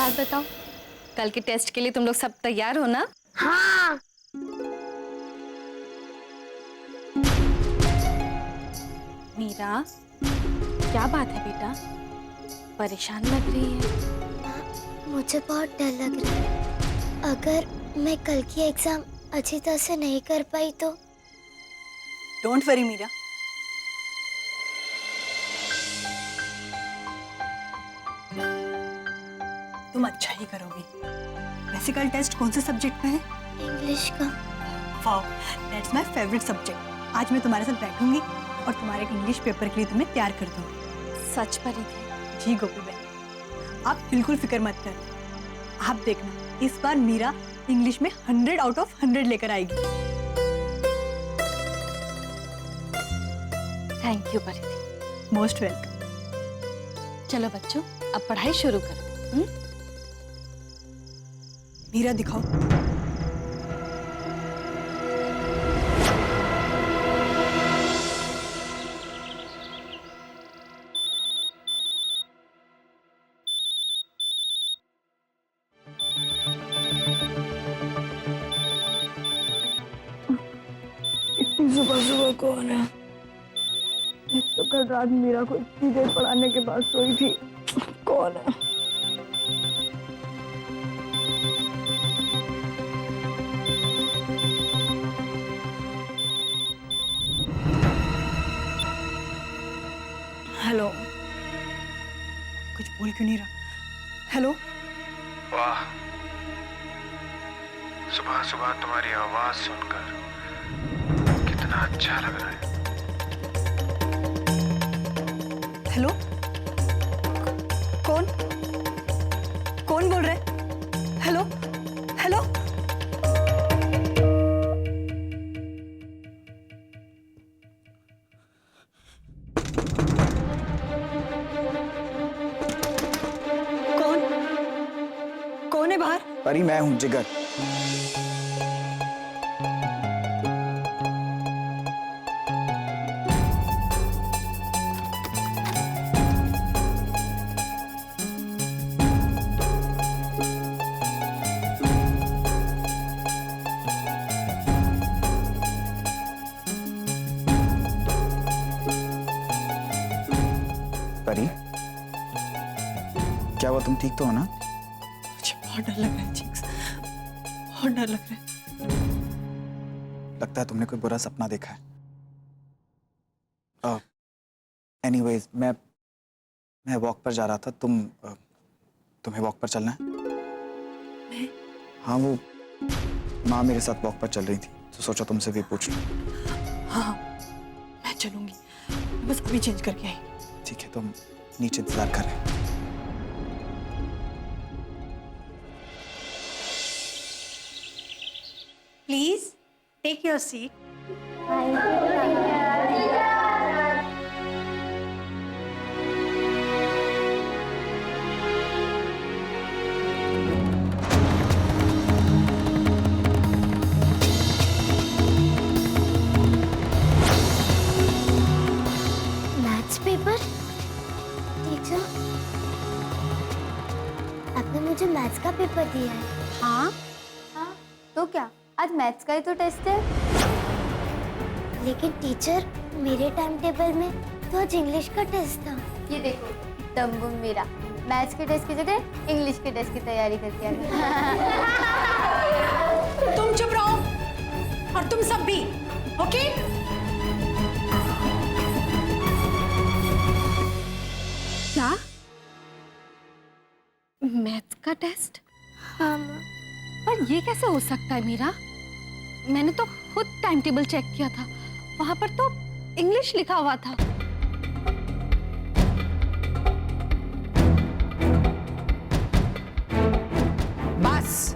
बात बताओ, कल के टेस्ट के लिए तुम लोग सब तैयार हो ना? हाँ। मीरा, क्या बात है बेटा? परेशान लग रही है। मुझे बहुत डर लग रहा है। अगर मैं कल की एग्जाम अच्छी तरह से नहीं कर पाई तो? डोंट वरी मीरा, तुम अच्छा ही करोगी। वैसे कल टेस्ट कौन से सब्जेक्ट का है? इंग्लिश का। Wow, that's my favourite subject. आज मैं तुम्हारे साथ बैठूंगी और तुम्हारे इंग्लिश पेपर के लिए तुम्हें तैयार कर दूंगी। सच परी थी? जी गोपी बहन, आप बिल्कुल फिक्र मत करो। आप देखना, इस बार मीरा इंग्लिश में 100 आउट ऑफ 100 लेकर आएगी। थैंक यू परी थी। Most welcome. चलो बच्चों, अब पढ़ाई शुरू करो। मीरा दिखाओ। इतनी सुबह सुबह कौन है? एक तो कल रात मीरा को इतनी देर पढ़ाने के बाद सोई थी। कौन है? हेलो, कुछ बोल क्यों नहीं रहा? हेलो। वाह, सुबह सुबह तुम्हारी आवाज सुनकर कितना अच्छा लग रहा है। हेलो, कौन कौन बोल रहा है? Hello hello. कौन है बाहर? परी, मैं हूं जिगर। परी, क्या हुआ? तुम ठीक तो हो ना? मुझे बहुत डर लग रहा है चिक्स, बहुत डर लग रहा है। लगता है तुमने कोई बुरा सपना देखा है। एनीवेज, मैं वॉक पर जा रहा था। तुम्हें वॉक पर चलना है? हाँ, वो माँ मेरे साथ वॉक पर चल रही थी तो सोचा तुमसे भी पूछ लूं। हाँ, मैं चलूंगी, बस अभी चेंज करके आई। ठीक है, तुम नीचे इंतजार कर रहे हैं। Please take your seat. Maths paper? Teacher, आपने मुझे मैथ्स का पेपर दिया है? हाँ, तो क्या, आज मैथ्स का ही तो टेस्ट है। लेकिन टीचर, मेरे टाइम टेबल में तो आज इंग्लिश का टेस्ट था। ये देखो दम्बू मेरा, मैथ्स के टेस्ट की जगह इंग्लिश के टेस्ट की तैयारी करके आ गया। तुम चुप रहो और तुम सब भी, ओके? क्या? मैथ्स का टेस्ट? हाँ माँ। पर ये कैसे हो सकता है मीरा? मैंने तो खुद टाइम टेबल चेक किया था, वहां पर तो इंग्लिश लिखा हुआ था। बस,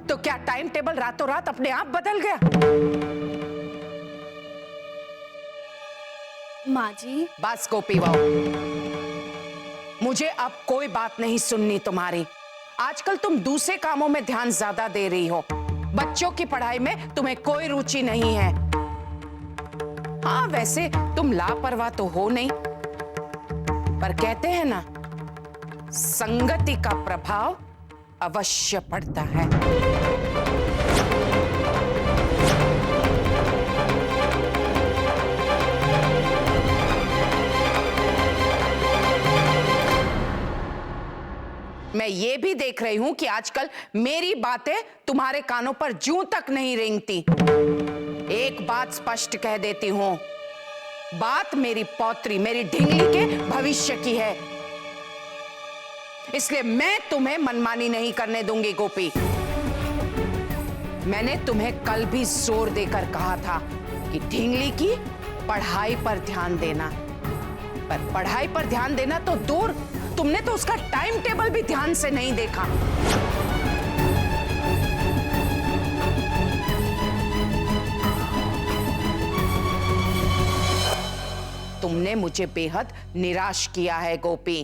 तो क्या टाइम टेबल रातों रात अपने आप बदल गया? माँ जी। बस गोपी बहू, मुझे अब कोई बात नहीं सुननी तुम्हारी। आजकल तुम दूसरे कामों में ध्यान ज्यादा दे रही हो, बच्चों की पढ़ाई में तुम्हें कोई रुचि नहीं है। हाँ, वैसे तुम लापरवाह तो हो नहीं, पर कहते हैं ना, संगति का प्रभाव अवश्य पड़ता है। मैं ये भी देख रही हूं कि आजकल मेरी बातें तुम्हारे कानों पर जूं तक नहीं रेंगती। एक बात स्पष्ट कह देती हूं, बात मेरी पौत्री, मेरी ढिंगली के भविष्य की है, इसलिए मैं तुम्हें मनमानी नहीं करने दूंगी गोपी। मैंने तुम्हें कल भी जोर देकर कहा था कि ढिंगली की पढ़ाई पर ध्यान देना, पर पढ़ाई पर ध्यान देना तो दूर, तुमने तो उसका टाइम टेबल भी ध्यान से नहीं देखा। तुमने मुझे बेहद निराश किया है गोपी।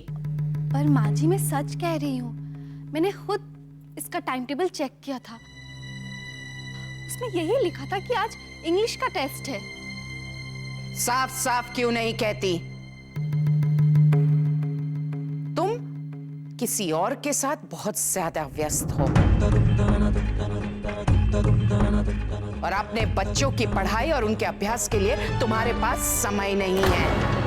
पर माँ जी मैं सच कह रही हूँ, मैंने खुद इसका टाइम टेबल चेक किया था, उसमें यही लिखा था कि आज इंग्लिश का टेस्ट है। साफ साफ क्यों नहीं कहती? तुम किसी और के साथ बहुत ज्यादा व्यस्त हो और अपने बच्चों की पढ़ाई और उनके अभ्यास के लिए तुम्हारे पास समय नहीं है।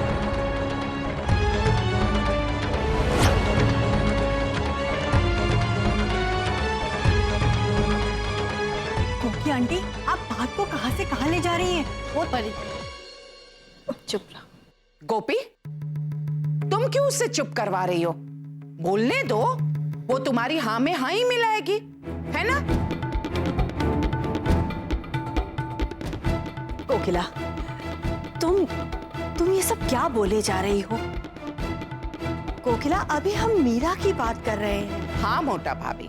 कोकी आंटी, आप बात को कहां से कहां ले जा रही हैं? वो परी चुप रहा। गोपी, तुम क्यों उससे चुप करवा रही हो? बोलने दो, वो तुम्हारी हाँ में हाँ ही मिलाएगी, है ना? कोकिला, तुम ये सब क्या बोले जा रही हो? कोकिला, अभी हम मीरा की बात कर रहे हैं। हाँ मोटा भाभी,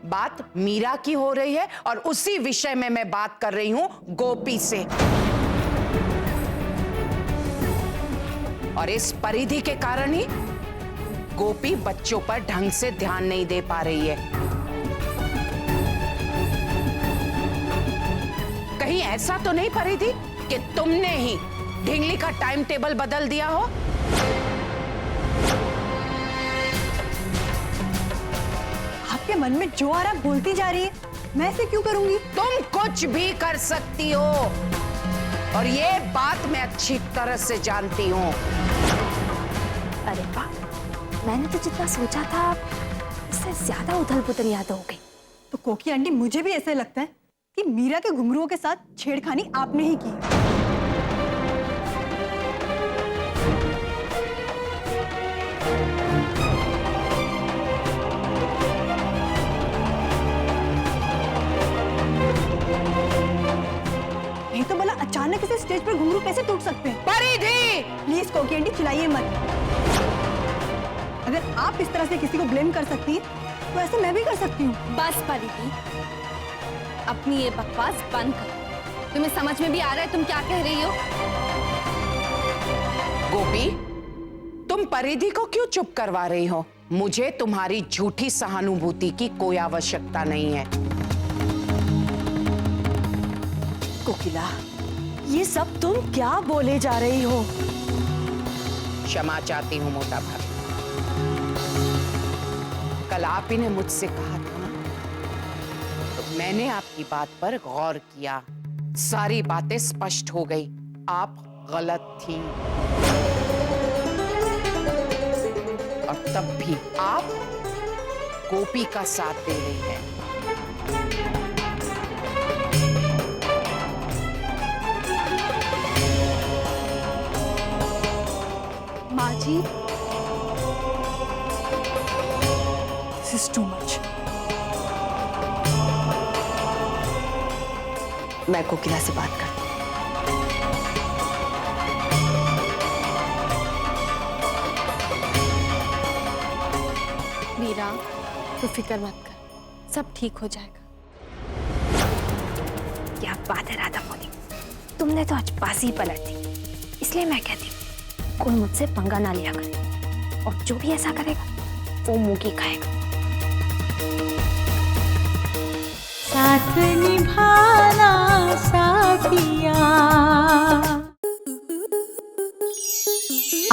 बात मीरा की हो रही है और उसी विषय में मैं बात कर रही हूं गोपी से। और इस परिधि के कारण ही गोपी बच्चों पर ढंग से ध्यान नहीं दे पा रही है। कहीं ऐसा तो नहीं परिधि कि तुमने ही ढिंगली का टाइम टेबल बदल दिया हो? आपके मन में जो आ रहा है बोलती जा रही है, मैं ऐसे क्यों करूंगी? तुम कुछ भी कर सकती हो और ये बात मैं अच्छी तरह से जानती हूँ। अरे वाह, मैंने तो जितना सोचा था इससे ज्यादा उथल-पुथल याद हो गई। तो कोकी आंटी, मुझे भी ऐसा लगता है कि मीरा के घुंघरुओं के साथ छेड़खानी आपने ही की। नहीं तो भला अचानक इसे स्टेज पर घुंघरू कैसे टूट सकते हैं? परिधि! प्लीज कोकी आंटी, चिल्लाइए मत। अगर आप इस तरह से किसी को ब्लेम कर सकती हैं, तो ऐसे मैं भी कर सकती हूँ। बस परिधि, अपनी ये बकवास बंद करो। तुम्हें समझ में भी आ रहा है तुम क्या कह रही हो? गोपी, तुम परिधि को क्यों चुप करवा रही हो? मुझे तुम्हारी झूठी सहानुभूति की कोई आवश्यकता नहीं है। कोकिला, ये सब तुम क्या बोले जा रही हो? क्षमा चाहती हूँ मोटा भाभी। कल आप ही ने मुझसे कहा था ना, तो मैंने आपकी बात पर गौर किया, सारी बातें स्पष्ट हो गई। आप गलत थी और तब भी आप गोपी का साथ दे रही हैं। माँ जी, This is too much. मैं कोकिला से बात करती हूँ। मीरा, तू फिक्र मत कर, सब ठीक हो जाएगा। क्या बात है राधा मोदी, तुमने तो आज बाजी ही पलट दी। इसलिए मैं कहती हूँ कोई मुझसे पंगा ना लिया करे, और जो भी ऐसा करेगा वो मुंह की खाएगा। साथ निभाना साथिया।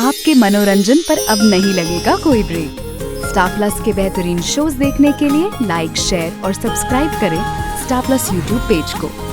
आपके मनोरंजन पर अब नहीं लगेगा कोई ब्रेक। स्टार प्लस के बेहतरीन शोज देखने के लिए लाइक, शेयर और सब्सक्राइब करें स्टार प्लस यूट्यूब पेज को।